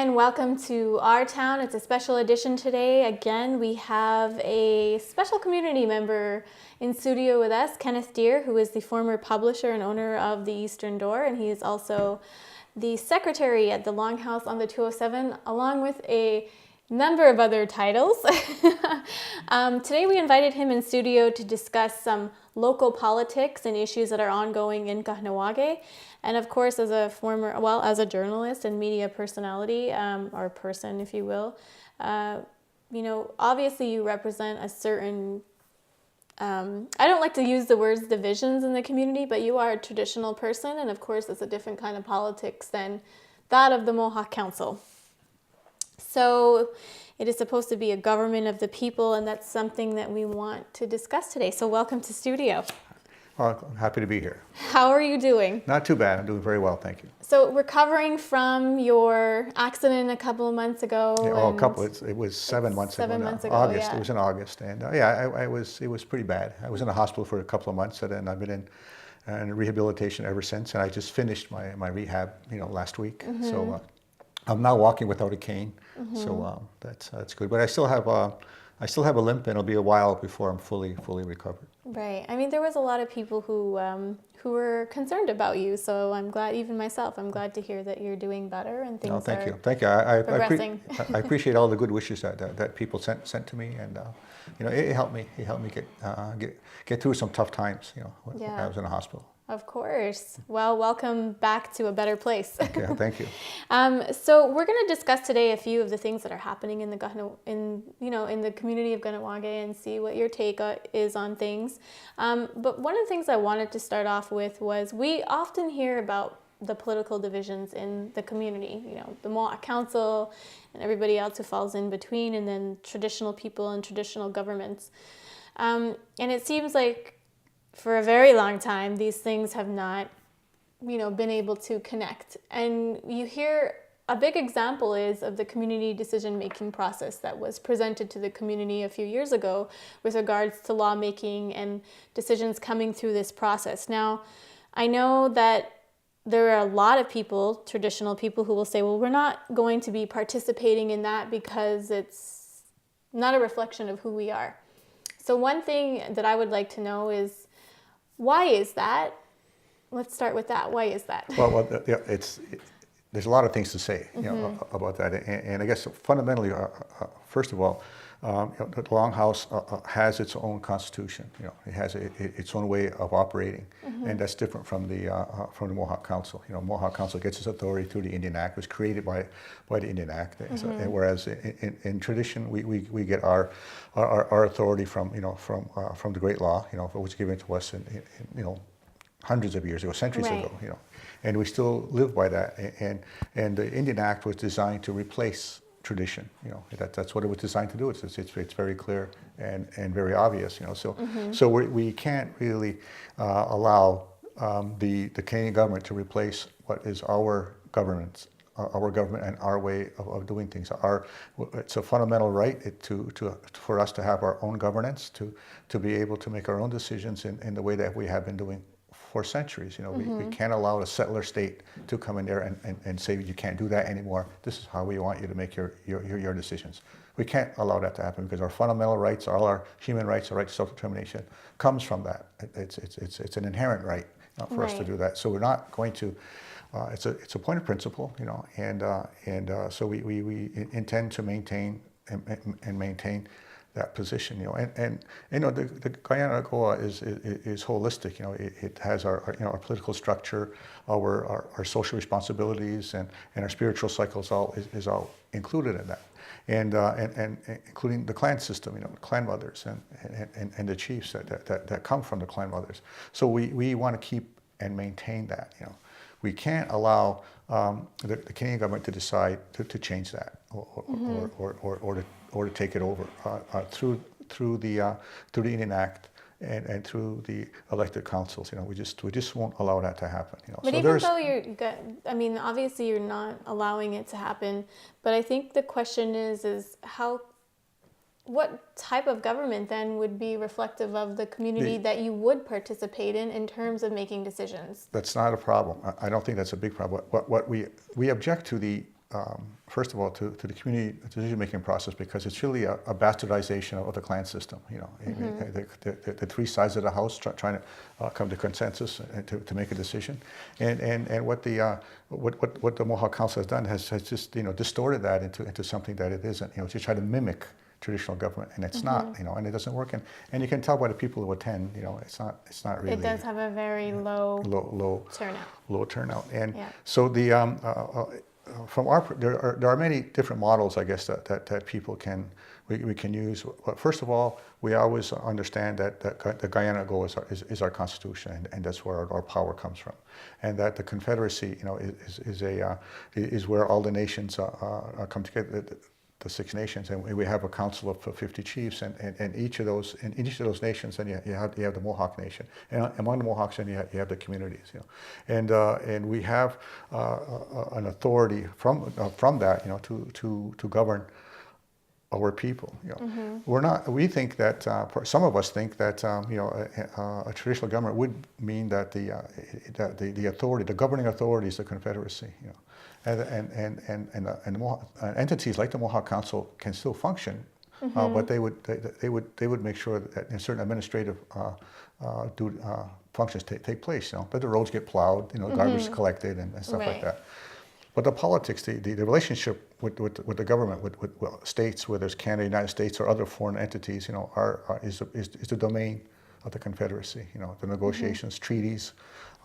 again, welcome to our town. It's a special edition today. Again, we have a special community member in studio with us, Kenneth Deere, who is the former publisher and owner of the Eastern Door, and he is also the secretary at the Longhouse on the 207, along with a number of other titles. Today we invited him in studio to discuss some local politics and issues that are ongoing in Kahnawake. And of course, as a journalist and media personality, or person, if you will, obviously you represent a certain, I don't like to use the words divisions in the community, but you are a traditional person. And of course, it's a different kind of politics than that of the Mohawk Council. So it is supposed to be a government of the people, and that's something that we want to discuss today. So welcome to studio. Well, I'm happy to be here. How are you doing? Not too bad. I'm doing very well, thank you. So recovering from your accident a couple of months ago. Yeah, it was 7 months ago. 7 months ago, August. yeah. It was in August, and it was pretty bad. I was in the hospital for a couple of months, and then I've been in rehabilitation ever since. And I just finished my rehab, last week. Mm-hmm. So I'm now walking without a cane. Mm-hmm. So that's good. But I still have a limp, and it'll be a while before I'm fully recovered. Right. I mean, there was a lot of people who were concerned about you. So I'm glad, even myself, I'm glad to hear that you're doing better and things are thank you. progressing. I appreciate all the good wishes that people sent to me, and it helped me. It helped me get through some tough times. When I was in the hospital. Of course. Well, welcome back to a better place. Okay, thank you. So we're going to discuss today a few of the things that are happening in the community of Kahnawake and see what your take is on things. But one of the things I wanted to start off with was we often hear about the political divisions in the community. The Mohawk Council and everybody else who falls in between, and then traditional people and traditional governments. And it seems like for a very long time, these things have not, been able to connect. And you hear a big example is of the community decision-making process that was presented to the community a few years ago with regards to lawmaking and decisions coming through this process. Now, I know that there are a lot of people, traditional people, who will say, well, we're not going to be participating in that because it's not a reflection of who we are. So one thing that I would like to know is, why is that? Let's start with that. Why is that? Well, there's a lot of things to say about that, and I guess fundamentally, first of all, the Longhouse has its own constitution. It has its own way of operating, and that's different from the Mohawk Council. Mohawk Council gets its authority through the Indian Act. It was created by the Indian Act, whereas in tradition we get our authority from the Great Law. It was given to us in hundreds of years ago, centuries ago. And we still live by that. And the Indian Act was designed to replace tradition. That's what it was designed to do. It's very clear and very obvious. So we can't really allow the Canadian government to replace what is our government and our way of doing things. It's a fundamental right for us to have our own governance, to be able to make our own decisions in the way that we have been doing for centuries. We can't allow a settler state to come in there and say, you can't do that anymore. This is how we want you to make your decisions. We can't allow that to happen, because our fundamental rights, all our human rights, our right to self-determination, comes from that. It's an inherent right for us to do that. So we're not going to. It's a point of principle, and so we intend to maintain and maintain that position, and the Guyana Goa is holistic. It has our political structure, our social responsibilities, and our spiritual cycles is all included in that, and including the clan system, clan mothers and the chiefs that come from the clan mothers. So we want to keep and maintain that. We can't allow the Canadian government to decide to change that or to take it over through the Indian Act and through the elected councils. We just won't allow that to happen. But even though obviously you're not allowing it to happen, but I think the question is what type of government then would be reflective of the community that you would participate in terms of making decisions? That's not a problem. I don't think that's a big problem. What we object to the first of all, to the community decision-making process, because it's really a bastardization of the clan system. You know, the three sides of the house trying to come to consensus and to make a decision, and what the Mohawk Council has done has just, you know, distorted that into something that it isn't. You know, to try to mimic traditional government, and it's not, you know, and it doesn't work, and you can tell by the people who attend, you know, it's not really. It does have a very low turnout. Low turnout, and Yeah. so there are many different models, I guess, that people we can use. But first of all, we always understand that the Guyana Go is our constitution, and that's where our power comes from, and that the Confederacy, you know, is where all the nations come together. The 6 nations, and we have a council of 50 chiefs, and each of those nations, and you have the Mohawk Nation, and among the Mohawks, and you have the communities, you know, and we have an authority from that, you know, to govern our people. You know, we think that some of us think that you know, a traditional government would mean that the authority, the governing authority, is the Confederacy. You know. And entities like the Mohawk Council can still function, but they would make sure that certain administrative functions take place. You know, that the roads get plowed, you know, garbage is collected, and stuff like that. But the politics, the relationship with the government, with states, whether it's Canada, United States, or other foreign entities, you know, is the domain of the Confederacy. You know, the negotiations, treaties,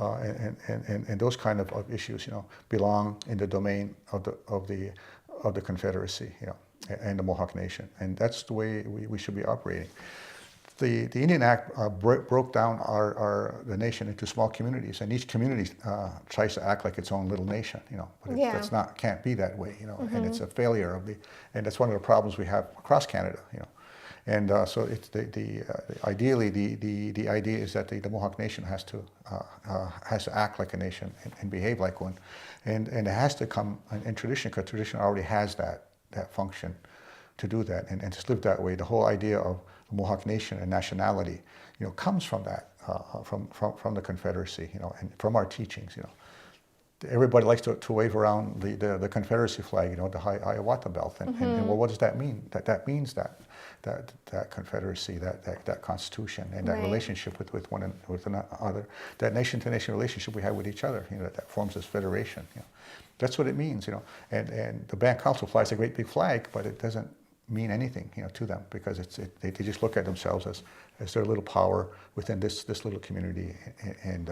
and those kind of issues, you know, belong in the domain of the Confederacy, you know, and the Mohawk Nation, and that's the way we should be operating. The Indian Act broke down the nation into small communities, and each community tries to act like its own little nation, you know. But can't be that way, you know. And it's a failure and that's one of the problems we have across Canada, you know. And so it's ideally the idea is that the Mohawk Nation has to act like a nation and behave like one, and it has to come in tradition, because tradition already has that function to do that and to live that way. The whole idea of the Mohawk Nation and nationality, you know, comes from that, from the Confederacy, you know, and from our teachings, you know. Everybody likes to wave around the Confederacy flag, you know, the Hiawatha Belt, and well, what does that mean? That means that Confederacy, that Constitution, and that relationship with another, that nation-to-nation relationship we have with each other, you know, that forms this federation. You know, that's what it means, you know. And the Band Council flies a great big flag, but it doesn't mean anything, you know, to them, because they just look at themselves as their little power within this little community, and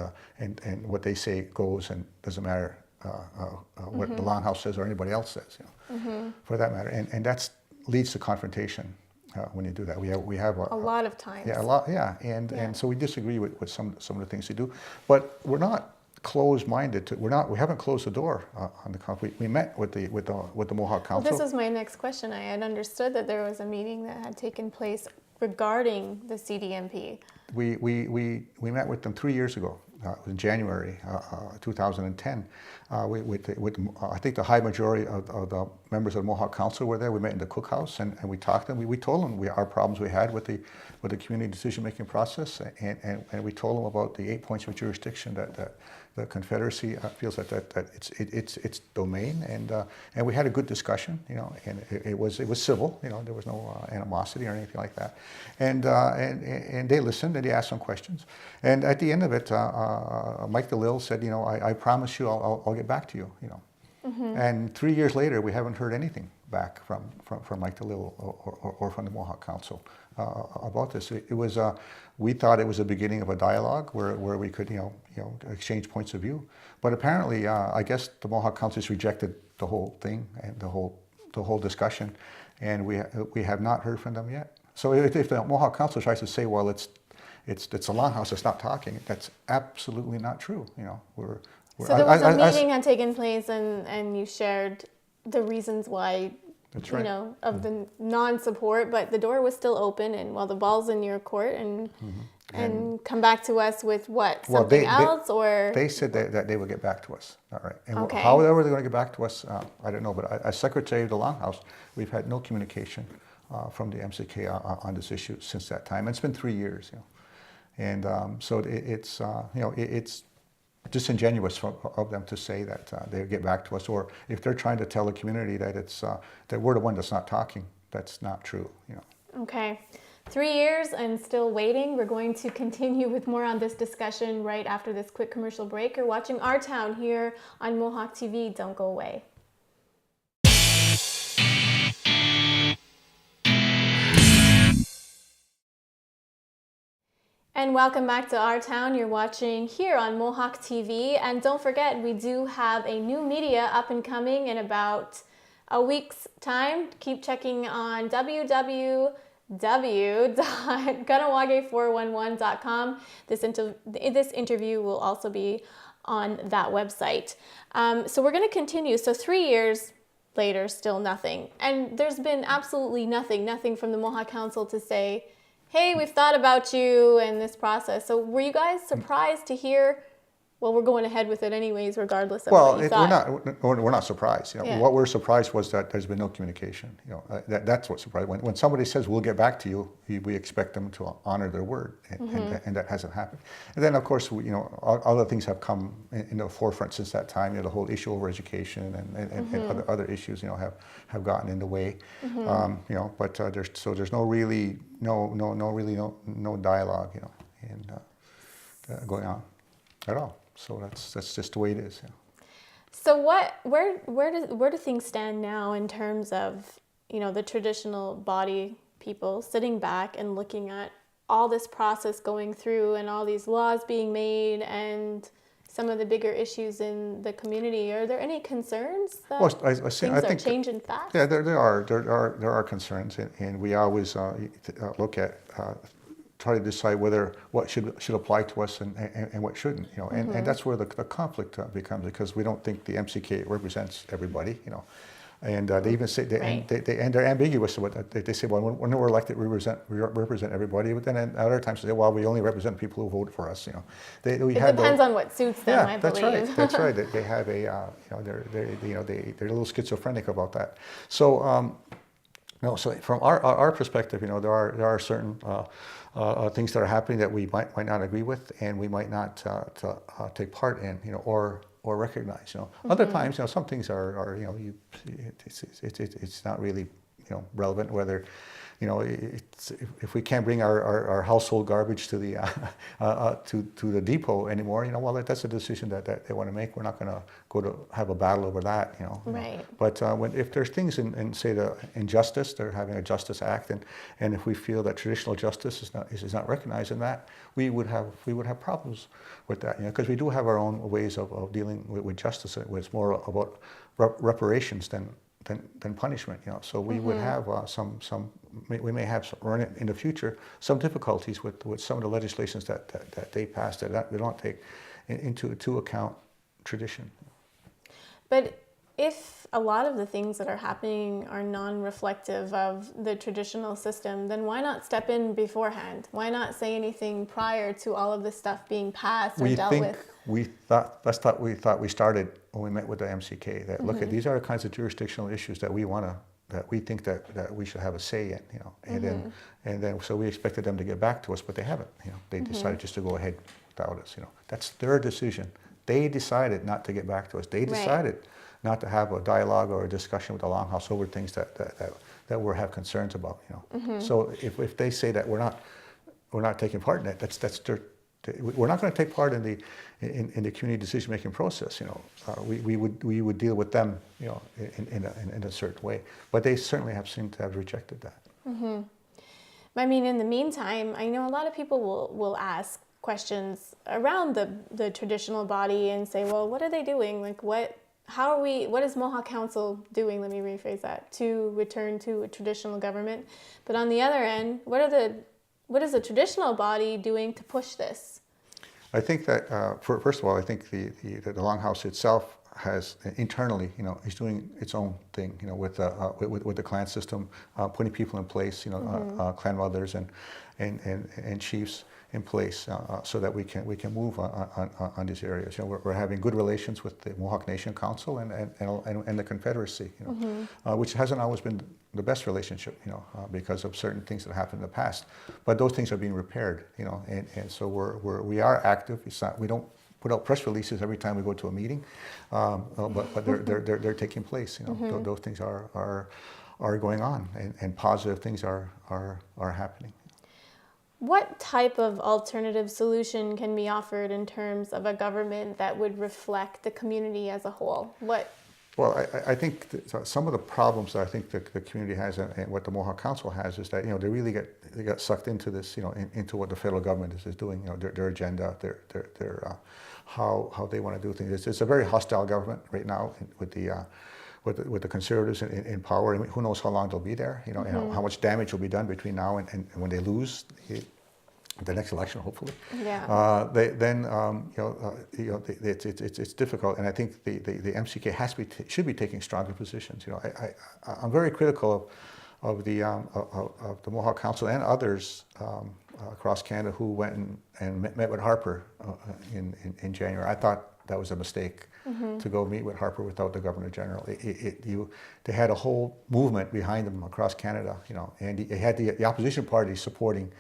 what they say goes, and doesn't matter what the Longhouse says or anybody else says, you know, for that matter, and that leads to confrontation when you do that. We have a lot of times. Yeah, a lot. Yeah, and so we disagree with some of the things they do, but we're not closed-minded. We haven't closed the door on the conflict. We met with the Mohawk Council. Well, this was my next question. I had understood that there was a meeting that had taken place regarding the CDMP. We met with them 3 years ago, in January 2010. I think the high majority of the members of the Mohawk Council were there. We met in the cookhouse, and we talked to them. We told them our problems we had with the community decision-making process, and we told them about the 8 points of jurisdiction that the Confederacy feels that it's its domain, and we had a good discussion, you know, and it was civil, you know, there was no animosity or anything like that, and they listened and they asked some questions, and at the end of it, Mike DeLille said, you know, I promise you I'll get back to you, you know, and 3 years later we haven't heard anything back from Mike DeLille or from the Mohawk Council about this. It was we thought it was the beginning of a dialogue where we could you know exchange points of view, but apparently I guess the Mohawk Council just rejected the whole thing and the whole discussion, and we have not heard from them yet. So if the Mohawk Council tries to say, well, it's the Longhouse that's not talking, that's absolutely not true. You know, so there was a meeting had taken place, and you shared the reasons why. That's right. You know, of the non-support, but the door was still open, and the ball's in your court, and come back to us with something else, or they said that they would get back to us. All right, and okay. However they're going to get back to us, I don't know. But as Secretary of the Longhouse, we've had no communication from the MCK on this issue since that time. And it's been 3 years, you know, and so it's you know it's disingenuous of them to say that they'll get back to us, or if they're trying to tell the community that it's that we're the one that's not talking, that's not true. Okay. 3 years and still waiting. We're going to continue with more on this discussion right after this quick commercial break. You're watching Our Town here on Mohawk TV. Don't go away. And welcome back to Our Town. You're watching here on Mohawk TV. And don't forget, we do have a new media up and coming in about a week's time. Keep checking on www.ganawage411.com. This interview will also be on that website. So we're going to continue. So 3 years later, still nothing. And there's been absolutely nothing from the Mohawk Council to say, hey, we've thought about you and this process. So were you guys surprised to hear, well, we're going ahead with it anyways, regardless of what you thought? We're not surprised. What we're surprised was that there's been no communication. That's what surprised. When somebody says we'll get back to you, we expect them to honor their word, and that hasn't happened. And then, of course, other things have come in the forefront since that time. The whole issue over education and other issues, have gotten in the way. But there's no dialogue, going on at all. So that's just the way it is. So where do things stand now in terms of the traditional body people sitting back and looking at all this process going through and all these laws being made and some of the bigger issues in the community? Are there any concerns that things are changing fast? Yeah, there are concerns, and we always look at. Try to decide what should apply to us and what shouldn't, and that's where the conflict becomes, because we don't think the MCK represents everybody, and they even say they're ambiguous about that. They say, well, when we're elected, we represent everybody, but then at other times they say, well, we only represent people who voted for us. It depends on what suits them. I believe. That's right. They have they're a little schizophrenic about that. So so from our perspective, there are certain things that are happening that we might not agree with, and we might not take part in, or recognize. Other times, some things are it's not really relevant whether. If we can't bring our household garbage to the to the depot anymore, well, that's a decision that they want to make. We're not going to go to have a battle over that, Right. But if there's things in say the injustice, they're having a justice act, and if we feel that traditional justice is not recognized in that, we would have problems with that, because we do have our own ways of dealing with justice. It's more about reparations than punishment, So we would have we may have in the future some difficulties with some of the legislations that they passed that we don't take into account tradition. But if a lot of the things that are happening are non-reflective of the traditional system, then why not step in beforehand? Why not say anything prior to all of this stuff being passed or dealt with? We thought we started when we met with the MCK, that look at these are the kinds of jurisdictional issues that we think that we should have a say in, and then so we expected them to get back to us, but they haven't. They decided just to go ahead without us. That's their decision. They decided not to get back to us. They decided not to have a dialogue or a discussion with the Longhouse over things that we have concerns about. So if they say that we're not taking part in that, that's their. We're not going to take part in the community decision-making process. We would deal with them, in a certain way. But they certainly seemed to have rejected that. Mm-hmm. I mean, in the meantime, I know a lot of people will ask questions around the traditional body and say, well, what are they doing? Like, what is Mohawk Council doing? Let me rephrase that, to return to a traditional government. But on the other end, what is the traditional body doing to push this? I think that first of all, I think the Longhouse itself has internally, is doing its own thing, with the clan system, putting people in place, clan mothers and chiefs in place, so that we can move on these areas. We're having good relations with the Mohawk Nation Council and the Confederacy, which hasn't always been the best relationship, because of certain things that happened in the past. But those things are being repaired, and so we are active. It's not we don't put out press releases every time we go to a meeting, but they're taking place. Those things are going on, and positive things are happening. What type of alternative solution can be offered in terms of a government that would reflect the community as a whole? Well, I think some of the problems that I think the community has, and what the Mohawk Council has, is that they really got sucked into this, into what the federal government is doing, their agenda, their how they want to do things. It's a very hostile government right now with the conservatives in power. I mean, who knows how long they'll be there? And how much damage will be done between now and when they lose the next election, hopefully. Yeah. It's difficult, and I think the MCK should be taking stronger positions. I'm very critical of the Mohawk Council and others across Canada who went and met with Harper in January. I thought that was a mistake to go meet with Harper without the Governor General. They had a whole movement behind them across Canada, and they had the opposition parties supporting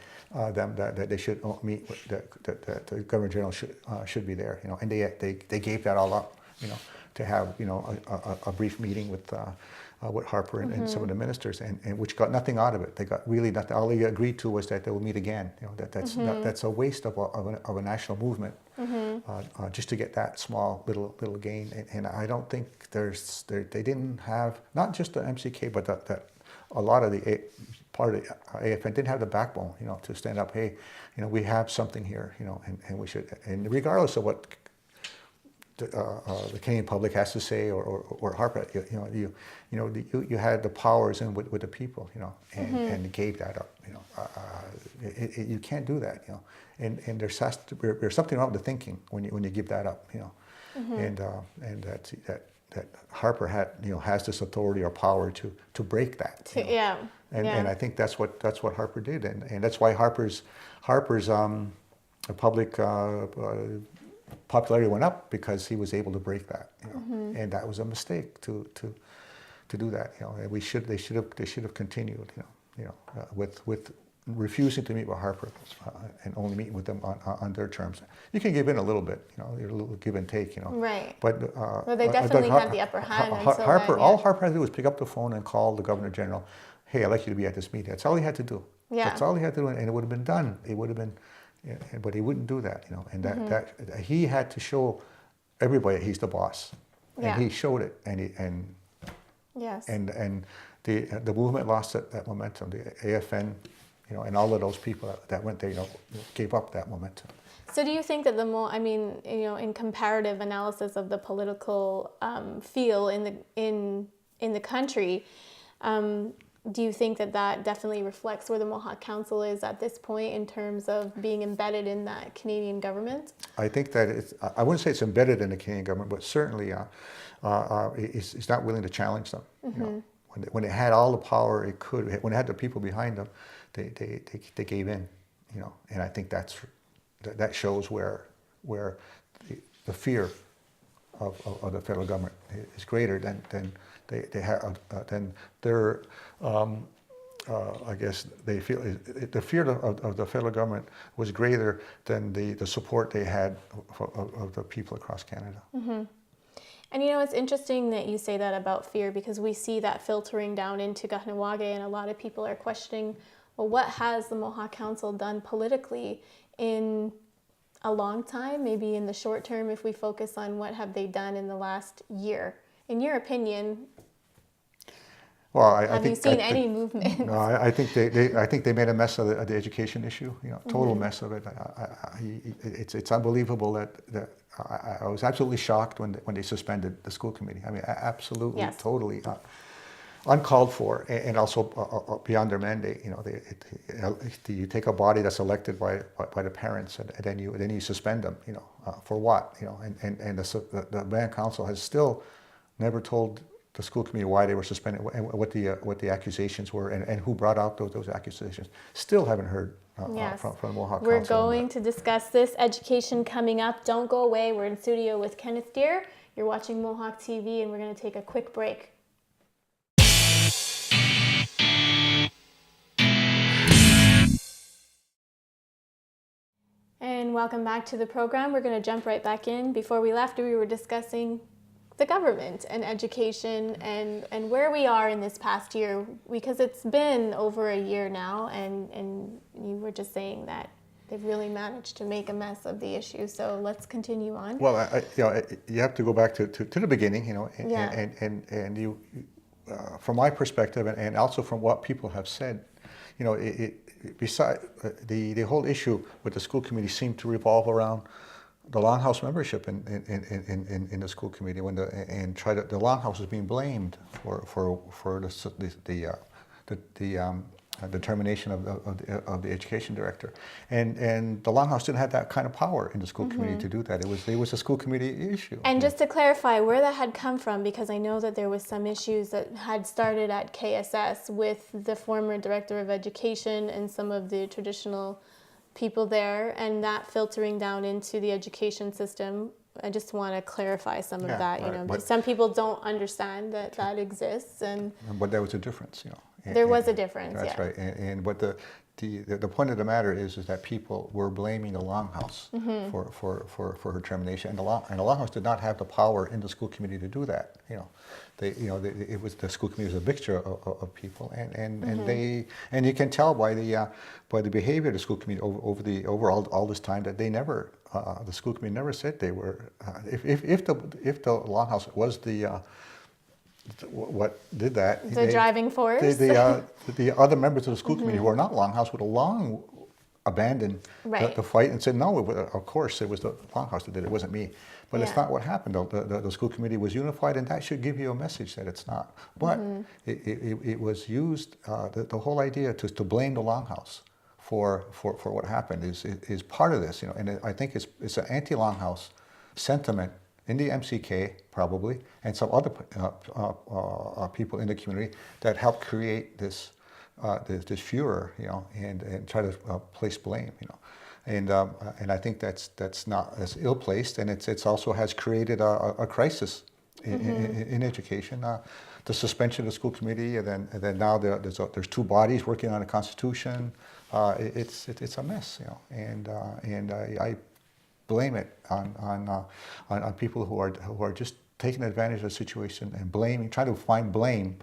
them that they should meet, that the Governor General should be there, and they gave that all up, to have a brief meeting with Harper and some of the ministers, and which got nothing out of it. They got really nothing. All they agreed to was that they will meet again. That's a waste of a national movement, just to get that small little gain. And I don't think they didn't have, not just the MCK, but that a lot of the part of the AFN didn't have the backbone, to stand up. Hey, we have something here, and we should. And regardless of what the Canadian public has to say, or Harper, you had the powers in with the people, and gave that up. You can't do that, and there's something wrong with the thinking when you give that up, and that Harper has this authority or power to break that. And I think that's what Harper did, and that's why Harper's public popularity went up, because he was able to break that, and that was a mistake to do that. And they should have continued, with refusing to meet with Harper and only meeting with them on their terms. You can give in a little bit, a little give and take, Right. But well, they definitely had the upper hand. Harper, all Harper had to do was pick up the phone and call the Governor General. Hey, I'd like you to be at this meeting. That's all he had to do. Yeah. That's all he had to do, and it would have been done. It would have been. But he wouldn't do that, and that he had to show everybody he's the boss, and he showed it, and the movement lost that momentum. The AFN, and all of those people that went there, gave up that momentum. So do you think that in comparative analysis of the political feel in the country, do you think that definitely reflects where the Mohawk Council is at this point in terms of being embedded in that Canadian government? I think that I wouldn't say it's embedded in the Canadian government, but certainly it's not willing to challenge them. When it had all the power it could, when it had the people behind them, they gave in. And I think that shows where the fear of the federal government is greater than they have, then their, I guess they feel the fear of the federal government was greater than the support they had of the people across Canada. And it's interesting that you say that about fear, because we see that filtering down into Kahnawake, and a lot of people are questioning, well, what has the Mohawk Council done politically in a long time, maybe in the short term, if we focus on what have they done in the last year? In your opinion, have you seen any movement? No, I think they made a mess of the education issue. Total mess of it. It's unbelievable that I was absolutely shocked when they suspended the school committee. I mean, absolutely, totally uncalled for, and also beyond their mandate. You take a body that's elected by the parents, and then you suspend them. For what? And the band council has still never told the school committee why they were suspended, and what the accusations were, and who brought out those accusations. Still haven't heard from Mohawk Council. We're going to discuss this education coming up. Don't go away. We're in studio with Kenneth Deere. You're watching Mohawk TV, and we're going to take a quick break. And welcome back to the program. We're going to jump right back in. Before we left, we were discussing the government and education and where we are in this past year, because it's been over a year now, and you were just saying that they've really managed to make a mess of the issue. So let's continue on. Well, you have to go back to the beginning, and, Yeah. and you, from my perspective, and also from what people have said, beside the whole issue with the school committee seemed to revolve around the Longhouse membership in the school committee, the Longhouse is being blamed for the termination of the education director, and the Longhouse didn't have that kind of power in the school committee to do that. It was a school committee issue. And just to clarify where that had come from, because I know that there was some issues that had started at KSS with the former director of education and some of the traditional people there, and that filtering down into the education system. I just want to clarify some of that, because some people don't understand that exists, but there was a difference, There was a difference. That's right, and what the point of the matter is that people were blaming the Longhouse for her termination, and the Longhouse did not have the power in the school committee to do that. It was the school committee was a mixture of people, and you can tell by the behavior of the school committee over all this time that they never the school committee never said they were if the Longhouse was what did that driving force. The other members of the school committee who are not Longhouse would have long abandoned the fight and said, no, of course it was the Longhouse that did it, wasn't me. But it's not what happened. The school committee was unified, and that should give you a message that it's not. But it was used, the whole idea to blame the Longhouse for what happened is part of this, and I think it's an anti-Longhouse sentiment in the MCK probably, and some other people in the community that helped create this furor, and try to place blame, and I think that's ill placed, and it's also has created a crisis in education. The suspension of the school committee, and then now there's two bodies working on a constitution. It's a mess, and I blame it on people who are just taking advantage of the situation and trying to find blame,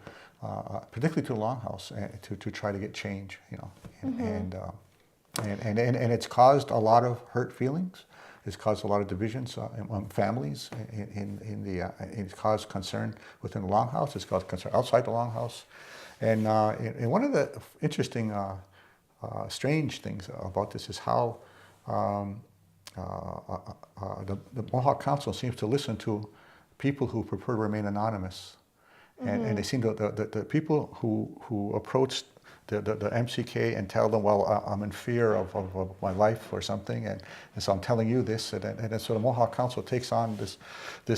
particularly to the Longhouse, to try to get change, and it's caused a lot of hurt feelings. It's caused a lot of divisions among families. It's caused concern within the Longhouse. It's caused concern outside the Longhouse, and one of the interesting, strange things about this is how. The Mohawk Council seems to listen to people who prefer to remain anonymous, and they seem to the people who approach the MCK and tell them, well, I'm in fear of my life or something, and so I'm telling you this, and so the Mohawk Council takes on the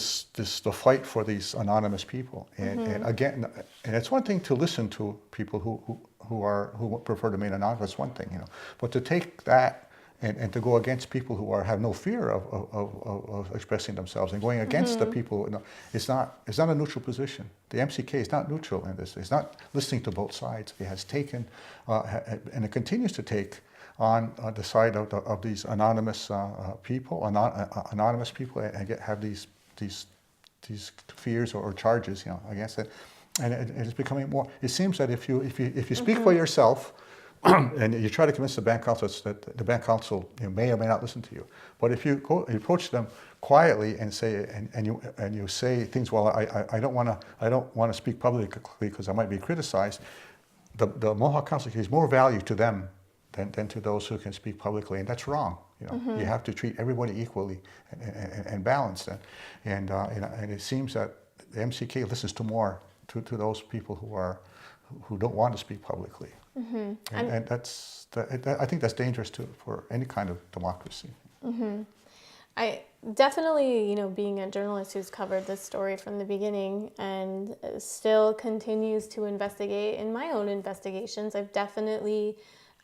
fight for these anonymous people, and again, and it's one thing to listen to people who prefer to remain anonymous, one thing, but to take that. And to go against people who have no fear of expressing themselves, and going against the people, it's not a neutral position. The MCK is not neutral in this. It's not listening to both sides. It has taken, and it continues to take, on the side of these anonymous people, and have these fears or charges, against it, and it's becoming more. It seems that if you speak for yourself. And you try to convince the band council that the band council may or may not listen to you. But if you approach them quietly and say and you say things, well, I don't want to speak publicly because I might be criticized. The Mohawk Council gives more value to them than to those who can speak publicly, and that's wrong. You have to treat everybody equally and balanced. And it seems that the MCK listens to those people who don't want to speak publicly. And I think that's dangerous for any kind of democracy. I definitely, being a journalist who's covered this story from the beginning and still continues to investigate in my own investigations, I've definitely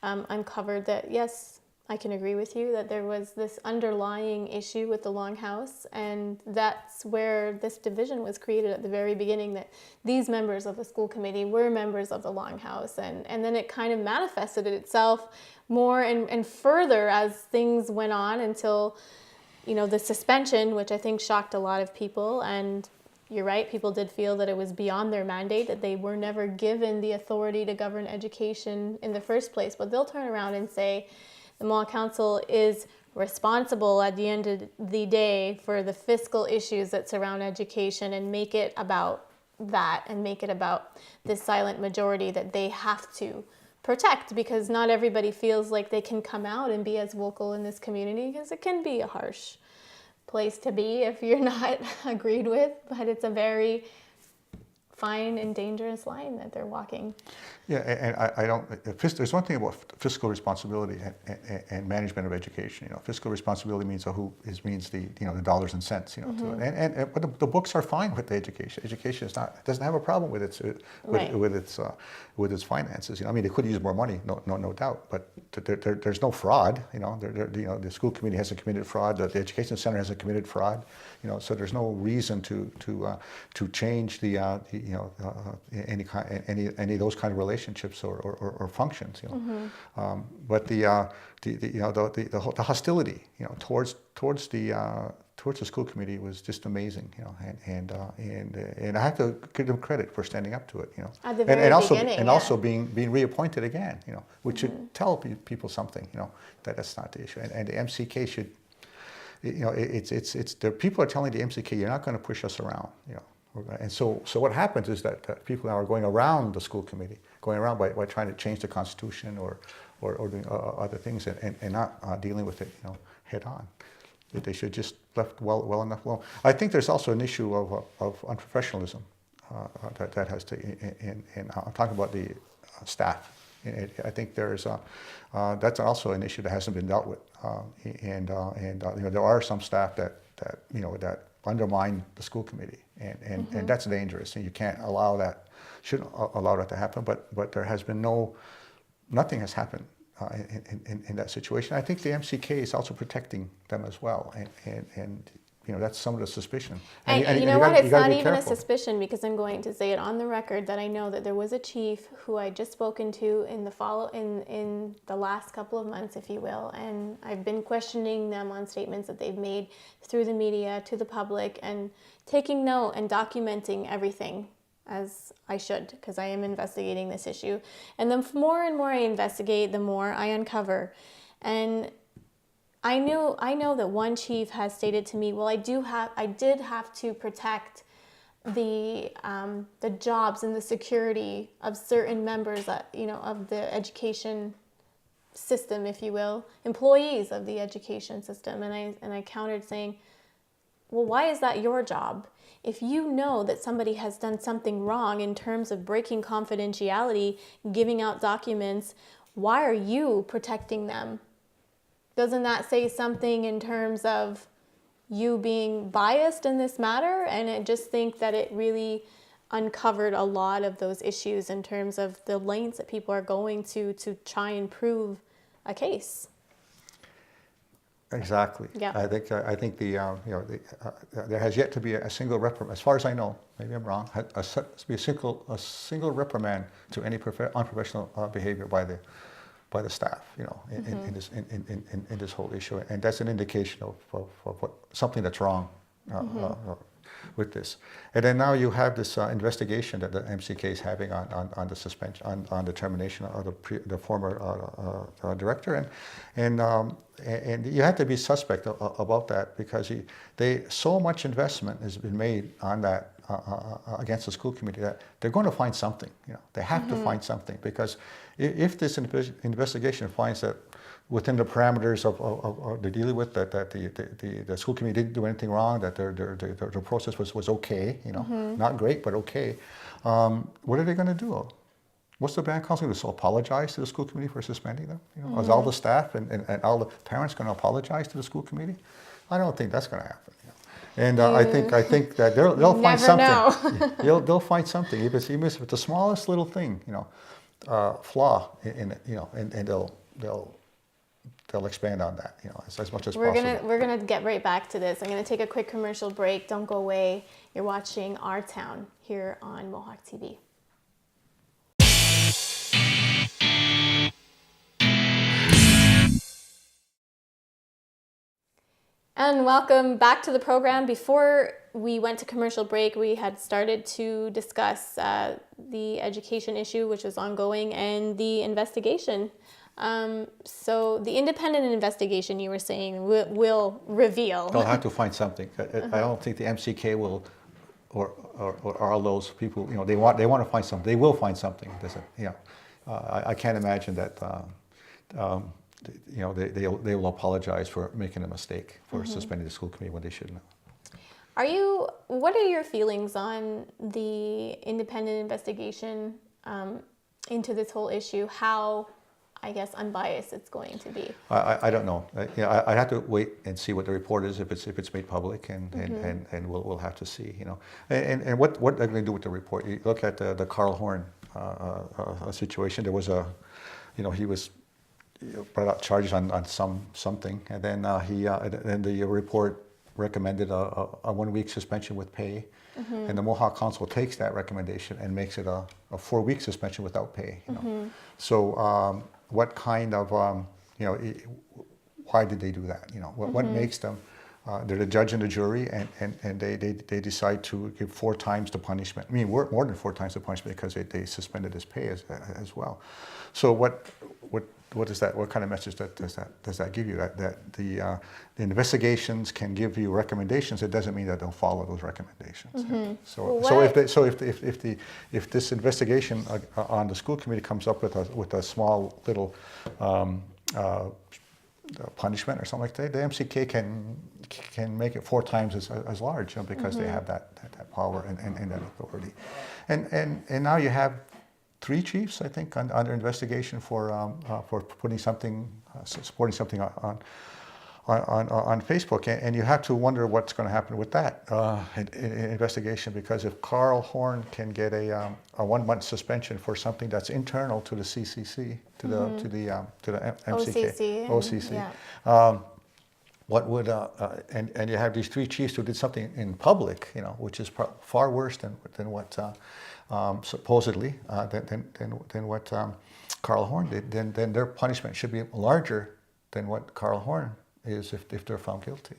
uncovered that, yes, I can agree with you that there was this underlying issue with the Longhouse, and that's where this division was created at the very beginning, that these members of the school committee were members of the Longhouse, and then it kind of manifested itself more and further as things went on until, you know, the suspension, which I think shocked a lot of people. And you're right, people did feel that it was beyond their mandate, that they were never given the authority to govern education in the first place. But they'll turn around and say the Mall Council is responsible at the end of the day for the fiscal issues that surround education, and make it about that, and make it about this silent majority that they have to protect, because not everybody feels like they can come out and be as vocal in this community, because it can be a harsh place to be if you're not agreed with, but it's a very fine and dangerous line that they're walking. Yeah, and I don't. There's one thing about fiscal responsibility and management of education. You know, fiscal responsibility means means the the dollars and cents. You know, to it. And but the books are fine with the education. Education doesn't have a problem with its finances. You know, I mean, they could use more money, no doubt. But there's no fraud. You know, the school committee hasn't committed fraud. The education center hasn't committed fraud. You know, so there's no reason to change any of those kind of relationships or functions. You know, but the hostility, you know, towards the school committee was just amazing. You know, and I have to give them credit for standing up to it. You know, at the very beginning, and also being reappointed again. You know, which should tell people something. You know, that's not the issue, and the MCK should. You know, it's the people are telling the MCK, you're not going to push us around. You know, and so what happens is that people now are going around the school committee, going around by trying to change the Constitution or doing other things, and not dealing with it, you know, head on. They should just left well enough alone. I think there's also an issue of unprofessionalism that has to. And I'm talking about the staff. I think there's that's also an issue that hasn't been dealt with, and you know, there are some staff that undermine the school committee, and that's dangerous, and you can't allow that, shouldn't allow that to happen. But there has been nothing has happened in that situation. I think the MCK is also protecting them as well, and you know, that's some of the suspicion. And you know what? It's not even a suspicion, because I'm going to say it on the record that I know that there was a chief who I just spoken to in the last couple of months, if you will, and I've been questioning them on statements that they've made through the media to the public, and taking note and documenting everything as I should, because I am investigating this issue. And the more and more I investigate, the more I uncover. And I know that one chief has stated to me, well, I did have to protect the jobs and the security of certain members, of the education system, if you will, employees of the education system. And I countered saying, well, why is that your job? If you know that somebody has done something wrong in terms of breaking confidentiality, giving out documents, why are you protecting them? Doesn't that say something in terms of you being biased in this matter? And I just think that it really uncovered a lot of those issues in terms of the lengths that people are going to try and prove a case. Exactly. Yeah. I think there has yet to be a single reprimand, as far as I know. Maybe I'm wrong. A single reprimand to any unprofessional behavior by the staff, you know, in this whole issue, and that's an indication of what something that's wrong with this. And then now you have this investigation that the MCK is having on the suspension, on the termination of the former director, and you have to be suspect about that, because so much investment has been made on that against the school committee that they're going to find something. You know, they have to find something, because if this investigation finds that within the parameters of they're dealing with, that the school committee didn't do anything wrong, that their process was okay, you know, not great but okay, what are they going to do? What's the band council going to do? So apologize to the school committee for suspending them? You know, is all the staff and all the parents going to apologize to the school committee? I don't think that's going to happen. You know? And I think that they'll find something. They'll find something, even if it's the smallest little thing, you know, flaw in it, you know, and they'll expand on that, as much as We're possible. we're gonna get right back to this. I'm gonna take a quick commercial break. Don't go away. You're watching Our Town here on Mohawk TV. And welcome back to the program. Before we went to commercial break, we had started to discuss the education issue, which is ongoing, and the investigation. So the independent investigation, you were saying, will reveal. They'll have to find something. I don't think the MCK will, or all those people, they want to find something. They will find something. I can't imagine that. They will apologize for making a mistake for suspending the school committee when they shouldn't have. What are your feelings on the independent investigation into this whole issue? How, I guess, unbiased it's going to be? I don't know. I have to wait and see what the report is if it's made public, and we'll have to see. And what they're going to do with the report. You look at the Carl Horn situation. There was he was brought out charges on something, and then then the report recommended a 1-week suspension with pay, and the Mohawk Council takes that recommendation and makes it a 4-week suspension without pay. So what kind of why did they do that? What makes them? They're the judge and the jury, and they decide to give 4 times the punishment. I mean, more than 4 times the punishment, because they suspended his pay as well. So what is that? What kind of message does that give you? That the investigations can give you recommendations. It doesn't mean that they'll follow those recommendations. If this investigation on the school committee comes up with a small little punishment or something like that, the MCK can make it 4 times as large, because they have that power and that authority. And now you have 3 chiefs, I think, under investigation for putting something, supporting something on Facebook, and you have to wonder what's going to happen with that investigation, because if Carl Horn can get a 1-month suspension for something that's internal to the CCC, to the MCK, OCC, yeah. What would and you have these 3 chiefs who did something in public, which is far worse than what supposedly than what Carl Horn did. Then their punishment should be larger than what Carl Horn is if they're found guilty.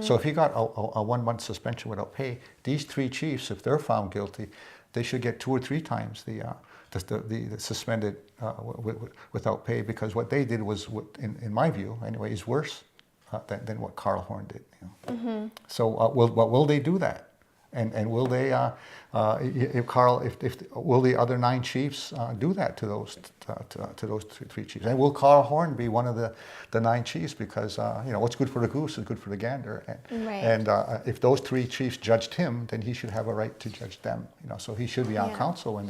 So if he got a 1-month suspension without pay, these 3 chiefs, if they're found guilty, they should get 2 or 3 times the suspended without pay, because what they did was, in my view anyway, is worse than what Carl Horn did. So will they do that? And will they, will the other 9 chiefs do that to those 3 chiefs? And will Carl Horn be one of the 9 chiefs? Because what's good for the goose is good for the gander. And if those 3 chiefs judged him, then he should have a right to judge them. So he should be on council when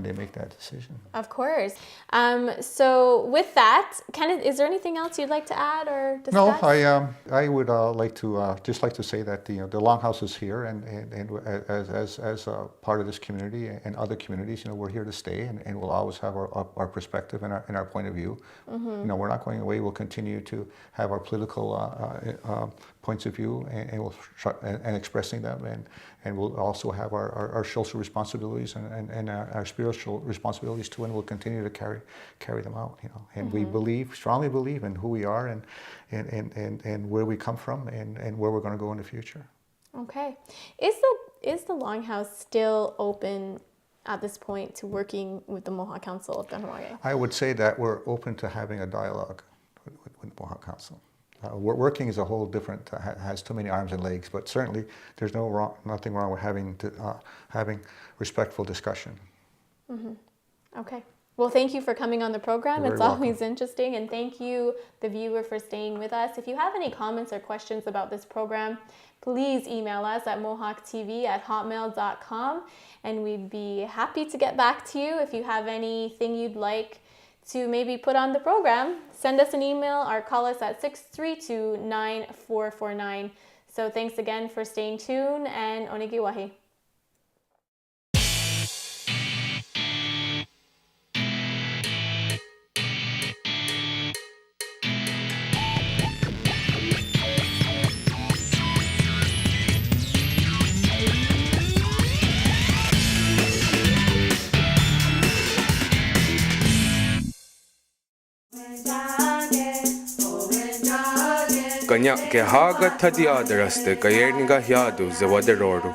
they make that decision. Of course. So with that, Kenneth, is there anything else you'd like to add or discuss? No, I would like to say that the Longhouse is here, and as a part of this community and other communities, we're here to stay, and we'll always have our perspective and our point of view. We're not going away. We'll continue to have our political points of view, and we'll and expressing them, and we'll also have our social responsibilities and our spiritual responsibilities too, and we'll continue to carry them out. And we strongly believe in who we are and where we come from and where we're going to go in the future. Okay, is the Longhouse still open at this point to working with the Mohawk Council of Kahnawake? I would say that we're open to having a dialogue with the Mohawk Council. Working is a whole different, has too many arms and legs, but certainly there's nothing wrong with having respectful discussion. Okay. Well, thank you for coming on the program. It's welcome. Always interesting, and thank you, the viewer, for staying with us. If you have any comments or questions about this program, please email us at mohawktv@hotmail.com, and we'd be happy to get back to you. If you have anything you'd like to maybe put on the program, send us an email or call us at 632-9449. So thanks again for staying tuned, and Onigiwahi. Kanya ke haga thadi adarasте kayerniga hiadu zewaderoru.